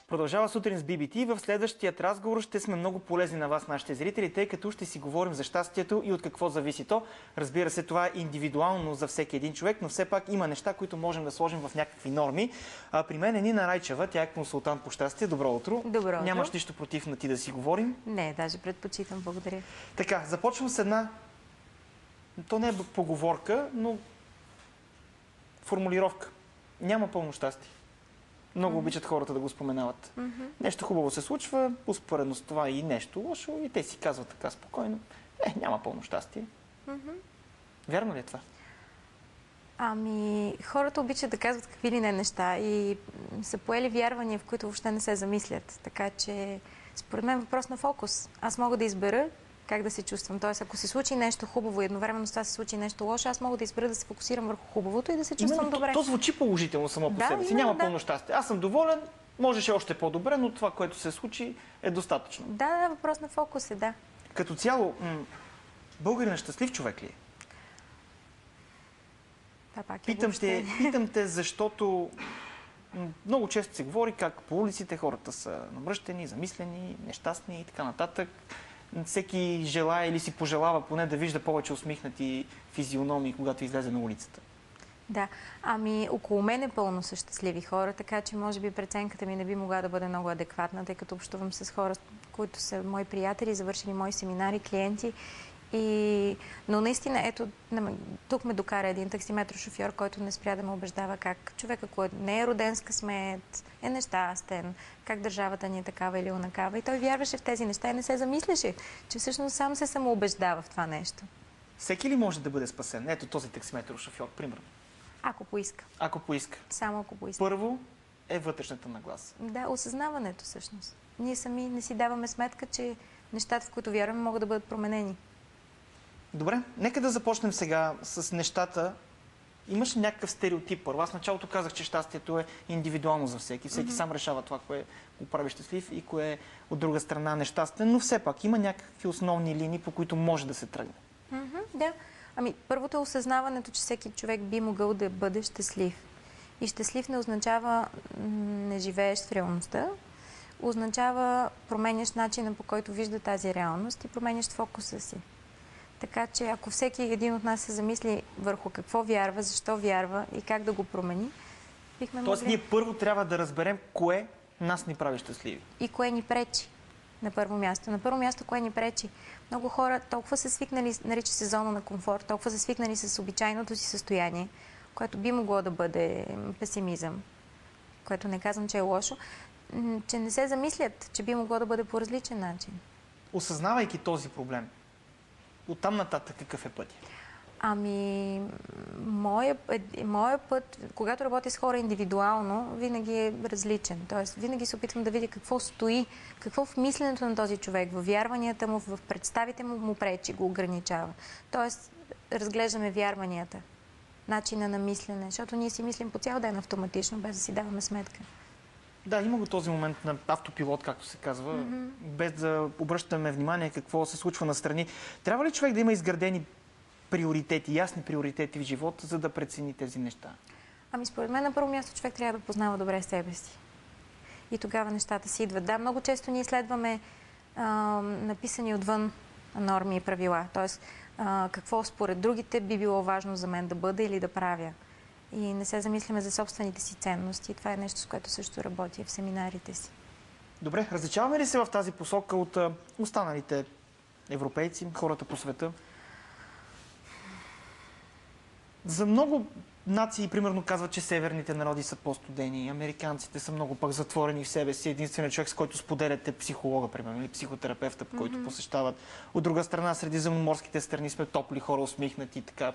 Продължава сутрин с BBT. В следващият разговор ще сме много полезни на вас, нашите зрители, тъй като ще си говорим за щастието и от какво зависи то. Разбира се, това е индивидуално за всеки един човек, но все пак има неща, които можем да сложим в някакви норми. При мен е Нина Райчева, тя е консултант по щастие. Добро утро. Добро утро. Нямаш нищо против на ти да си говорим? Не, даже предпочитам. Благодаря. Така, започвам с една, то не е поговорка, но формулировка. Няма пълно щастие. Много обичат хората да го споменават. Нещо хубаво се случва, успоредно с това и нещо лошо, и те си казват така спокойно. Няма пълно щастие. Вярно ли е това? Ами, хората обичат да казват какви ли не неща и са поели вярвания, в които въобще не се замислят. Така че, според мен, въпрос на фокус. Аз мога да избера как да се чувствам. Тоест, ако се случи нещо хубаво и едновременно с това се случи нещо лошо, аз мога да избера да се фокусирам върху хубавото и да се чувствам добре. То звучи положително само по себе си. Няма пълно щастие. Аз съм доволен, можеше още по-добре, но това, което се случи, е достатъчно. Да, въпрос на фокус е, да. Като цяло, българин щастлив човек ли е? Това пак е Питам те, защото много често се говори как по улиците хората са намръщени, замислени, нещастни и така нататък. Всеки желая или си пожелава поне да вижда повече усмихнати физиономии, когато излезе на улицата. Да, ами около мен е пълно са щастливи хора, така че може би преценката ми не би могла да бъде много адекватна, тъй като общувам с хора, които са мои приятели, завършили мои семинари, клиенти. Но наистина, ето, тук ме докара един таксиметрошофьор, който не спря да ме убеждава как човека, който не е роден с късмет, е нещастен, как държавата ни е такава или онакава. И той вярваше в тези неща и не се замисляше, че всъщност сам се самоубеждава в това нещо. Всеки ли може да бъде спасен? Ето този таксиметрошофьор, примерно. Ако поиска. Ако поиска. Само ако поиска. Първо е вътрешната нагласа. Да, осъзнаването всъщност. Ние сами не си даваме сметка, че нещата, в които вярваме, могат да бъдат променени. Добре, нека да започнем сега с нещата. Имаш ли някакъв стереотип? Първо, аз в началото казах, че щастието е индивидуално за всеки. Всеки сам решава това, кое го прави щастлив и кое е от друга страна нещастен, но все пак има някакви основни линии, по които може да се тръгне. Да. Ами, първото е осъзнаването, че всеки човек би могъл да бъде щастлив. И щастлив не означава не живееш в реалността, означава променяш начина, по който вижда тази реалност и променяш фокуса си. Така че ако всеки един от нас се замисли върху какво вярва, защо вярва и как да го промени, бихме могли... Тоест ние първо трябва да разберем кое нас ни прави щастливи. И кое ни пречи на първо място. На първо място, кое ни пречи. Много хора толкова са свикнали, нарича се зона на комфорт, толкова са свикнали с обичайното си състояние, което би могло да бъде песимизъм, което не казвам, че е лошо, че не се замислят, че би могло да бъде по различен начин. Осъзнавайки този проблем, оттам нататък какъв е пътя? Ами, моя път, когато работя с хора индивидуално, винаги е различен. Тоест, винаги се опитвам да видя какво стои, какво в мисленето на този човек, в вярванията му, в представите му пречи, го ограничава. Тоест, разглеждаме вярванията, начина на мислене, защото ние си мислим по цял ден автоматично, без да си даваме сметка. Да, има го този момент на автопилот, както се казва, без да обръщаме внимание какво се случва настрани. Трябва ли човек да има изградени приоритети, ясни приоритети в живота, за да прецени тези неща? Ами според мен на първо място човек трябва да познава добре себе си. И тогава нещата си идват. Да, много често ние следваме написани отвън норми и правила. Тоест, какво според другите би било важно за мен да бъда или да правя. И не се замисляме за собствените си ценности. Това е нещо, с което също работя в семинарите си. Добре, различаваме ли се в тази посока от останалите европейци, хората по света? За много нации, примерно, казват, че северните народи са по-студени, американците са много пък затворени в себе си. Единственият човек, с който споделяте психолога, примерно, или психотерапевта, който посещават. От друга страна, средиземноморските страни сме топли хора, усмихнати, така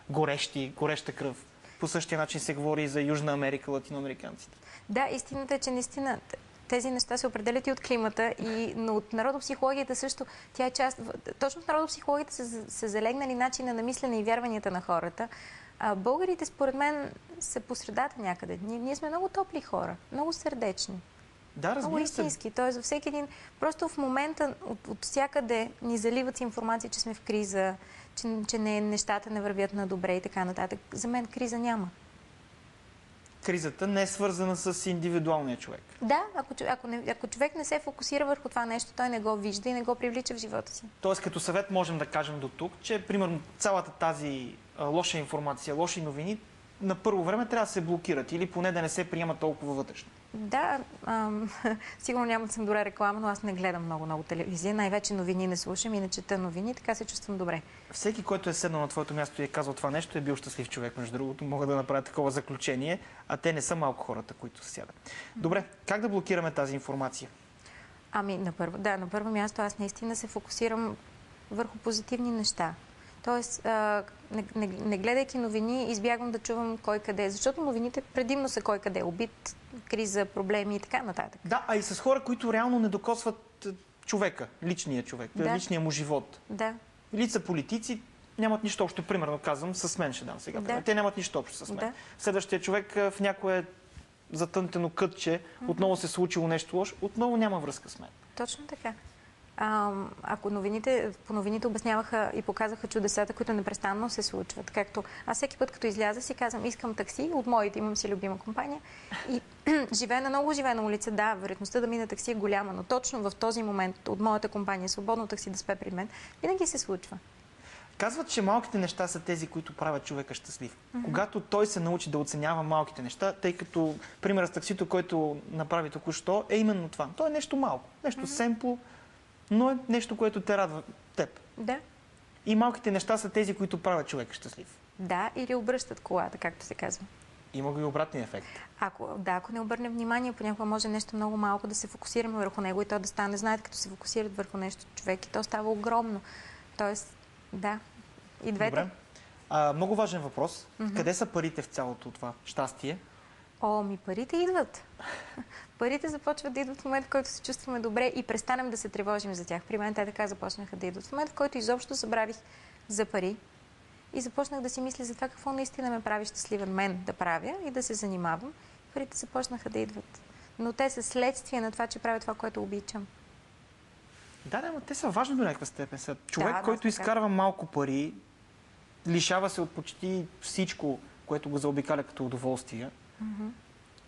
гореща кръв. По същия начин се говори и за Южна Америка, латиноамериканците. Да, истината е, че наистина тези неща се определят и от климата, но от народопсихологията също. Тя е част. Точно в народопсихологията са залегнали начина на мислене и вярванията на хората. Българите, според мен, са по средата някъде. Ние сме много топли хора, много сърдечни. Да, разбира се. Много истински. Тоест, във всеки един... Просто в момента от всякъде ни заливат с информация, че сме в криза, че нещата не вървят на добре и така нататък. За мен криза няма. кризата не е свързана с индивидуалния човек. Да, ако човек не се фокусира върху това нещо, той не го вижда и не го привлича в живота си. Тоест, като съвет можем да кажем до тук, че примерно цялата тази лоша информация, лоши новини на първо време трябва да се блокират или поне да не се приема толкова вътрешно. Да, сигурно няма да съм добра реклама, но аз не гледам много телевизия. Най-вече новини не слушам и не чета новини, така се чувствам добре. Всеки, който е седнал на твоето място и е казал това нещо, е бил щастлив човек. Между другото, мога да направя такова заключение, а те не са малко хората, които сядат. Добре, как да блокираме тази информация? На първо място аз наистина се фокусирам върху позитивни неща. Тоест, не гледайки новини, избягвам да чувам кой къде е. Защото новините предимно са кой къде е убит, криза, проблеми и така нататък. Да, а и с хора, които реално не докосват човека, личния човек, личния му живот. Да. Или са политици, нямат нищо общо, примерно казвам, с мен ще дам сега. Да. Те нямат нищо общо с мен. Да. Следващия човек в някое затънтено кътче, отново се случило нещо лошо, отново няма връзка с мен. Точно така. Ако по новините обясняваха и показаха чудесата, които непрестанно се случват. Както аз всеки път, като изляза, си казвам, искам такси, от моите имам си любима компания. И живея на много оживена улица, да, вероятността да мине такси е голяма, но точно в този момент от моята компания, свободно такси да спе при мен, винаги се случва. Казват, че малките неща са тези, които правят човека щастлив. Когато той се научи да оценява малките неща, тъй като примерът с таксито, който направи току-що, е именно това. То е нещо малко, нещо семпло, но е нещо, което те радва теб. Да. И малките неща са тези, които правят човека щастлив. Да, или обръщат колата, както се казва. Има го и обратния ефект. Ако не обърнем внимание, понякога може нещо много малко да се фокусираме върху него и то да стане. Знаете, като се фокусират върху нещо човек и то става огромно. Тоест, да, и двете. Добре. Много важен въпрос. Къде са парите в цялото това щастие? Парите идват. Парите започват да идват в момент, в който се чувстваме добре и престанем да се тревожим за тях. При мен те така започнаха да идват. В момент, в който изобщо забравих за пари и започнах да си мисля за това какво наистина ме прави щастливен мен да правя и да се занимавам, парите започнаха да идват. Но те са следствие на това, че правя това, което обичам. Да, но те са важни до някаква степен. Човек, който изкарва малко пари, лишава се от почти всичко, което го заобикаля като удоволствие.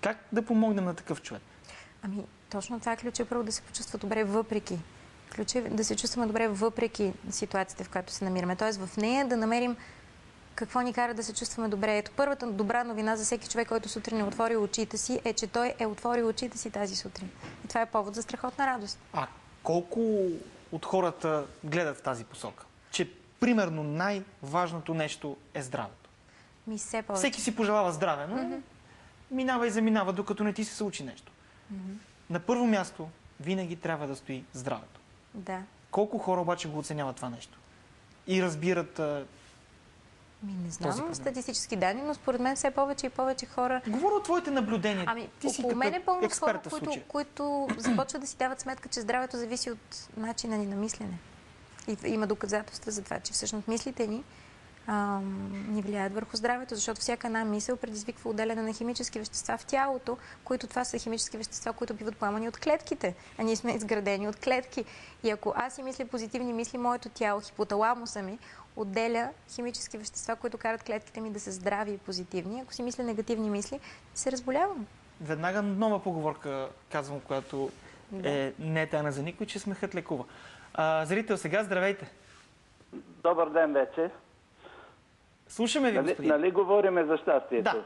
Как да помогнем на такъв човек? Точно това е ключът, първо да се почувства добре въпреки. Ключът да се чувстваме добре въпреки ситуацията, в която се намираме. Тоест в нея да намерим какво ни кара да се чувстваме добре. Ето първата добра новина за всеки човек, който сутрин е отворил очите си, е, че той е отворил очите си тази сутрин. И това е повод за страхотна радост. Колко от хората гледат в тази посока? Че примерно най-важното нещо е здравето. Всеки си пожелава здраве, но минава и заминава, докато не ти се случи нещо. На първо място винаги трябва да стои здравето. Да. Колко хора обаче го оценяват това нещо? И разбират не знам статистически данни, но според мен все повече и повече хора... Говоря от твоите наблюдения. Ти си около мен е пълно с хора, които започват да си дават сметка, че здравето зависи от начина ни на мислене. И има доказателства за това, че всъщност мислите ни ни влияят върху здравето, защото всяка една мисъл предизвиква отделяне на химически вещества в тялото, които това са химически вещества, които биват поемани от клетките. А ние сме изградени от клетки. И ако аз си мисля позитивни мисли, моето тяло, хипоталамуса ми, отделя химически вещества, които карат клетките ми да са здрави и позитивни. Ако си мисля негативни мисли, се разболявам. Веднага нова поговорка казвам, която не е тайна за никой, че смехът лекува. Зрител сега, здравейте! Добър ден вече. Слушаме ви, господин. Нали говориме за щастието?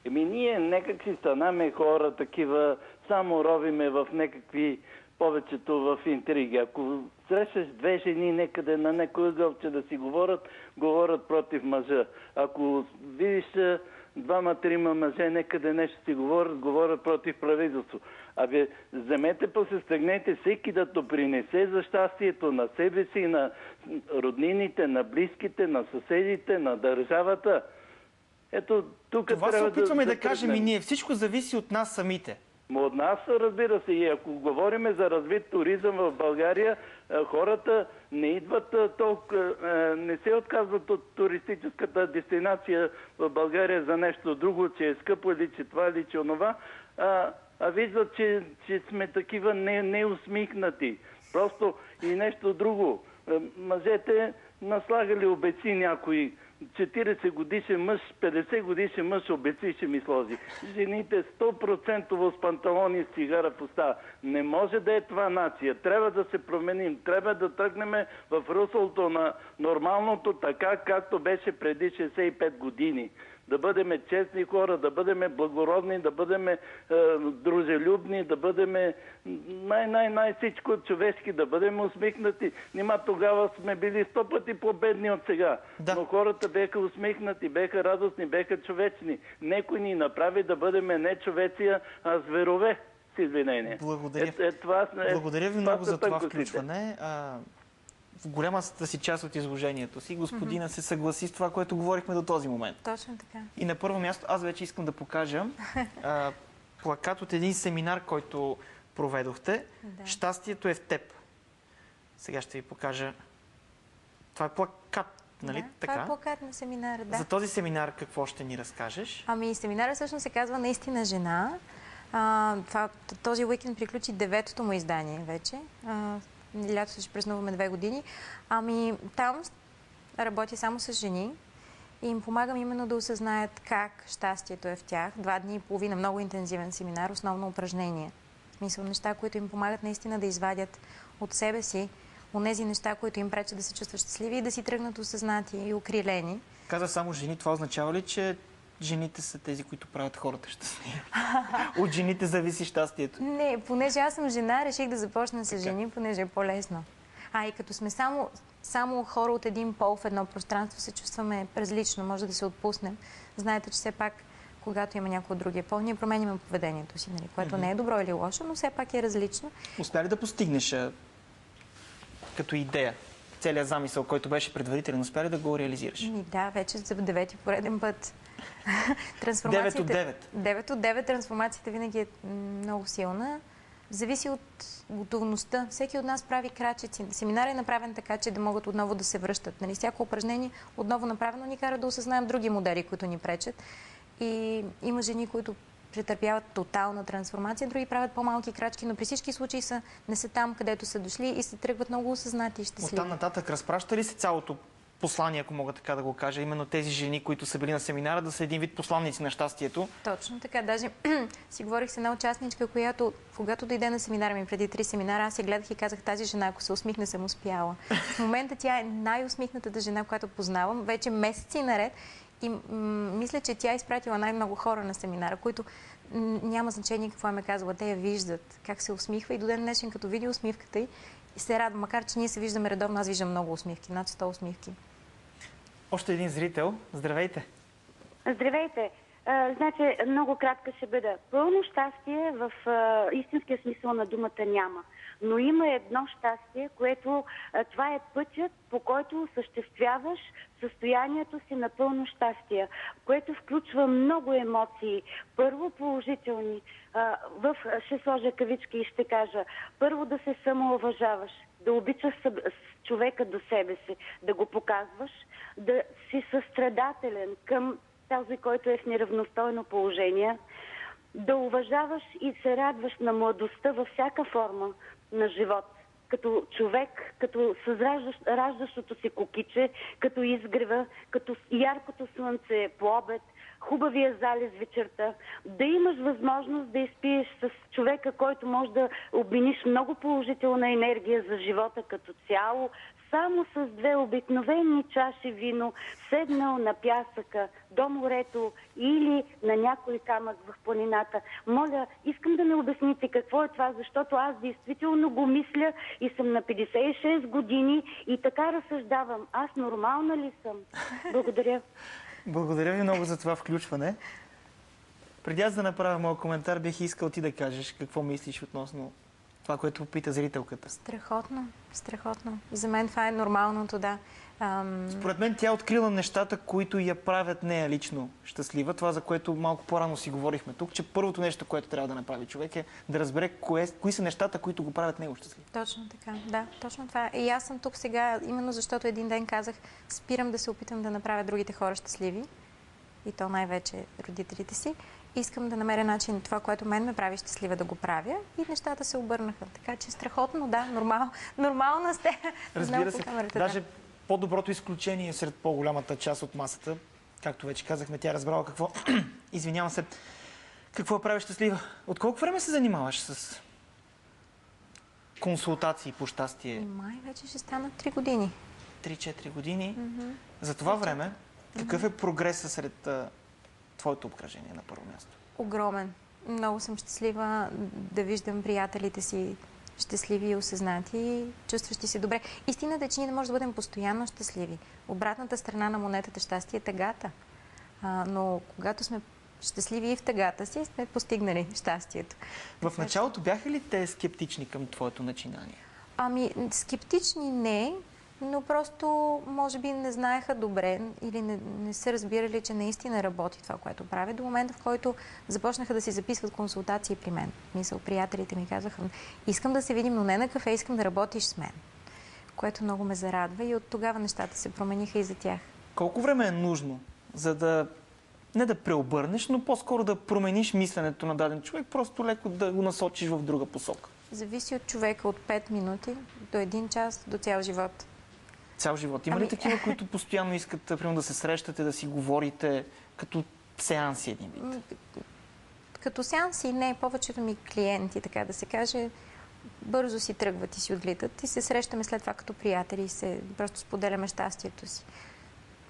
Да. Ние някак си станаме хора такива, само ровиме в някакви, повечето в интриги. Ако срещаш две жени некъде на някой ъгълче да си говорят против мъжа. Ако видиш двама-трима мъже некъде нещо си говорят против правителство. Вземете се стегнете всеки да допринесе за щастието на себе си, на роднините, на близките, на съседите, на държавата. Ето, тук това трябва се опитваме да кажем и ние. Всичко зависи от нас самите. От нас, разбира се. И ако говорим за развит туризъм в България, хората не идват толкова, не се отказват от туристическата дестинация в България за нещо друго, че е скъпо или че това или че онова, а виждат, че сме такива неусмихнати. Просто и нещо друго. Мъжете наслагали обеци някои 40 годишен мъж, 50 годишен мъж обеци ще ми сложи. Жените 100% с панталони и с цигара в уста. Не може да е това нация. Трябва да се променим. Трябва да тръгнем в руслото на нормалното, така както беше преди 65 години. Да бъдем честни хора, да бъдем благородни, да бъдем дружелюбни, да бъдем най всичко човешки, да бъдем усмихнати. Нима тогава сме били 100 пъти по-бедни от сега. Да. Но хората беха усмихнати, беха радостни, беха човечни. Некой ни направи да бъдем не човеци, а зверове. С извинение. Благодаря. Благодаря ви много за това включване. В голямата си част от изложението си господина се съгласи с това, което говорихме до този момент. Точно така. И на първо място аз вече искам да покажа плакат от един семинар, който проведохте. Да. Щастието е в теб. Сега ще ви покажа. Това е плакат, нали? Да, така? Това е плакат на семинара, да. За този семинар какво ще ни разкажеш? Ами семинарът всъщност се казва Наистина жена. Този уикенд приключи 9-то му издание вече. Лятото ще празнуваме 2 години. Ами там работя само с жени и им помагам именно да осъзнаят как щастието е в тях. 2 дни и половина, много интензивен семинар, основно упражнение. В смисъл неща, които им помагат наистина да извадят от себе си онези неща, които им пречат да се чувстват щастливи и да си тръгнат осъзнати и укрилени. Каза само жени, това означава ли, че жените са тези, които правят хората щастливи? От жените зависи щастието. Не, понеже аз съм жена, реших да започна с жени, понеже е по-лесно. И като сме само хора от един пол в едно пространство, се чувстваме различно, може да се отпуснем. Знаете, че все пак, когато има някой от другия пол, ние променяме поведението си, нали? Което не е добро или лошо, но все пак е различно. Успя ли да постигнеш като идея целият замисъл, който беше предварителен, успя ли да го реализираш? Да, вече за 9-ти пореден път. 9 от 9. 9 от 9. Трансформацията винаги е много силна. Зависи от готовността. Всеки от нас прави крачици. Семинар е направен така, че да могат отново да се връщат. Нали? Всяко упражнение отново направено ни кара да осъзнаем други модели, които ни пречат. И има жени, които претърпяват тотална трансформация, други правят по-малки крачки, но при всички случаи не са там, където са дошли и се тръгват много осъзнати и щастливи. Оттам нататък разпраща ли се цялото послание, ако мога така да го кажа, именно тези жени, които са били на семинара, да са един вид посланници на щастието? Точно така. Даже си говорих с една участничка, която, когато дойде на семинара ми преди 3 семинара, аз я гледах и казах, тази жена, ако се усмихне, съм успяла. В момента тя е най-усмихнатата жена, която познавам, вече месеци наред. И мисля, че тя е изпратила най-много хора на семинара, които няма значение какво ме казва. Те я виждат, как се усмихва и до ден днешен, като види усмивката й, и се радва, макар че ние се виждаме редовно, аз виждам много усмивки, над 100 усмивки. Още един зрител. Здравейте! Здравейте! Значи, много кратка ще бъда. Пълно щастие в истинския смисъл на думата няма. Но има едно щастие, което това е пътят, по който осъществяваш състоянието си на пълно щастие, което включва много емоции. Първо положителни. Ще сложа кавички и ще кажа. Първо да се самоуважаваш, да обичаш човека до себе си, да го показваш, да си състрадателен към този, който е в неравностойно положение, да уважаваш и се радваш на младостта във всяка форма на живот. Като човек, като раждащото си кукиче, като изгрева, като яркото слънце по обед, хубавия залез вечерта, да имаш възможност да изпиеш с човека, който може да обмениш много положителна енергия за живота като цяло, само с 2 обикновени чаши вино, седнал на пясъка, до морето или на някой камък в планината. Моля, искам да ми обясните какво е това, защото аз действително го мисля и съм на 56 години и така разсъждавам. Аз нормална ли съм? Благодаря. Благодаря ви много за това включване. Преди аз да направя моят коментар, бих искал ти да кажеш какво мислиш относно това, което попита зрителката. Страхотно, страхотно. За мен това е нормалното, да. Според мен тя открила нещата, които я правят нея лично щастлива. Това, за което малко по-рано си говорихме тук, че първото нещо, което трябва да направи човек е да разбере кои са нещата, които го правят него щастлив. Точно така, да, точно това. И аз съм тук сега, именно защото един ден казах, спирам да се опитам да направя другите хора щастливи. И то най-вече родителите си. Искам да намеря начин това, което мен ме прави щастлива, да го правя и нещата се обърнаха. Така че страхотно, да, нормална сте. Разбира се. Даже по-доброто изключение сред по-голямата част от масата. Както вече казахме, тя разбрала какво... Извинявам се. Какво прави щастлива? От колко време се занимаваш с консултации по щастие? Май вече ще станат 3 години. 3-4 години. За това време, какъв е прогресът сред твоето обкръжение на първо място? Огромен. Много съм щастлива да виждам приятелите си щастливи и осъзнати, чувстващи се добре. Истината е, че ние не можем да бъдем постоянно щастливи. Обратната страна на монетата щастие е тъгата. Но когато сме щастливи и в тъгата си, сме постигнали щастието. В началото бяха ли те скептични към твоето начинание? Ами, скептични не, но просто, може би, не знаеха добре или не са разбирали, че наистина работи това, което правя. До момента, в който започнаха да си записват консултации при мен. Мисъл, приятелите ми казаха, искам да се видим, но не на кафе, искам да работиш с мен. Което много ме зарадва и от тогава нещата се промениха и за тях. Колко време е нужно, за да не да преобърнеш, но по-скоро да промениш мисленето на даден човек, просто леко да го насочиш в друга посока? Зависи от човека от 5 минути до 1 час до цял живот. Цял живот. Има ли такива, които постоянно искат примерно, да се срещате, да си говорите като сеанси един вид? Като сеанси не, повечето ми клиенти, така да се каже, бързо си тръгват и си отлитат и се срещаме след това като приятели и просто споделяме щастието си.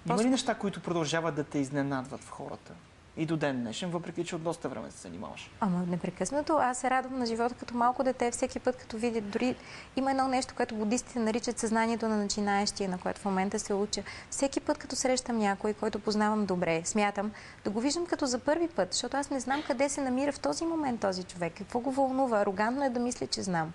Има ли неща, които продължават да те изненадват в хората? И до ден днешен, въпреки че от доста време се занимаваш. Ама непрекъснато. Аз се радвам на живота като малко дете, всеки път като видя. Дори има едно нещо, което буддистите наричат съзнанието на начинаещия, на което в момента се уча. Всеки път като срещам някой, който познавам добре, смятам да го виждам като за първи път, защото аз не знам къде се намира в този момент този човек. Какво го вълнува? Арогантно е да мисля, че знам.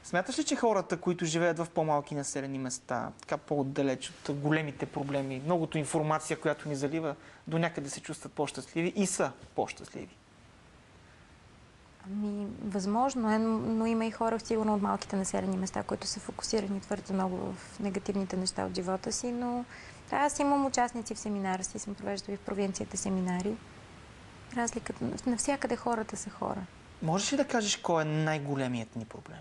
Смяташ ли, че хората, които живеят в по-малки населени места, така по-отдалеч от големите проблеми, многото информация, която ни залива, до някъде се чувстват по-щастливи и са по-щастливи? Ами, възможно е, но има и хора, сигурно от малките населени места, които са фокусирани твърде много в негативните неща от живота си, но да, аз имам участници в семинара си, съм провеждала и в провинцията семинари. Разликата, навсякъде хората са хора. Можеш ли да кажеш кой е най-големият ни проблем?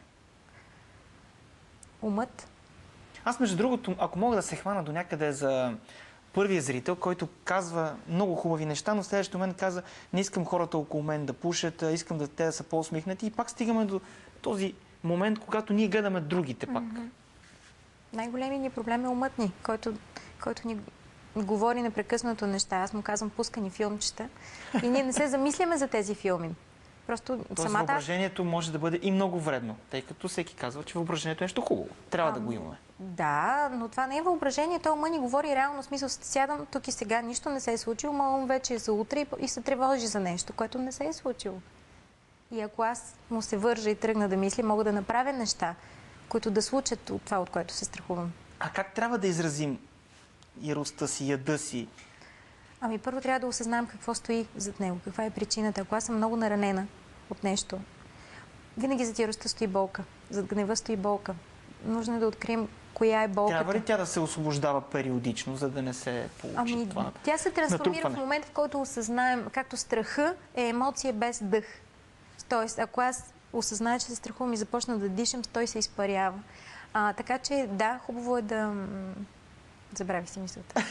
Умът. Аз, между другото, ако мога да се хвана до някъде за първия зрител, който казва много хубави неща, но в следващия момент каза, не искам хората около мен да пушат, искам да те да са по-усмихнати и пак стигаме до този момент, когато ние гледаме другите пак. Най-големият ни проблем е умът ни, който ни говори непрекъснато неща. Аз му казвам, пуска ни филмчета и ние не се замисляме за тези филми. Просто самата... въображението може да бъде и много вредно, тъй като всеки казва, че въображението е нещо хубаво. Трябва да го имаме. Да, но това не е въображение. Той ума ни говори реално, в смисъл, сядам тук и сега, нищо не се е случило, но вече е за утре и се тревожи за нещо, което не се е случило. И ако аз му се вържа и тръгна да мисля, мога да направя неща, които да случат от това, от което се страхувам. А как трябва да изразим яростта си, яда си? Ами първо трябва да осъзнаем какво стои зад него, каква е причината. Ако аз съм много наранена от нещо, винаги зад яростта стои болка, зад гнева стои болка. Нужно е да открием коя е болката. Трябва ли тя да се освобождава периодично, за да не се получи това? Тя се трансформира натрупване. в момента, в който осъзнаем, както страха е емоция без дъх. Тоест, ако аз осъзная, че се страхувам и започна да дишам, той се изпарява. Така че, да, хубаво е да... Забрави си мисълта.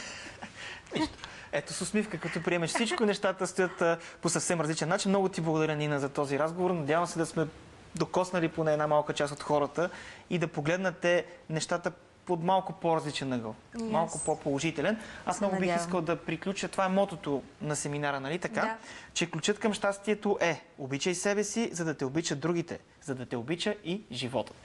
Ето с усмивка, като приемеш всичко, нещата стоят по съвсем различен начин. Много ти благодаря, Нина, за този разговор. Надявам се да сме докоснали поне една малка част от хората и да погледнете нещата под малко по-различен ъгъл. Малко по-положителен. Аз много бих искал да приключа. Това е мотото на семинара, нали така? Да. Че ключът към щастието е: обичай себе си, за да те обичат другите, за да те обича и животът.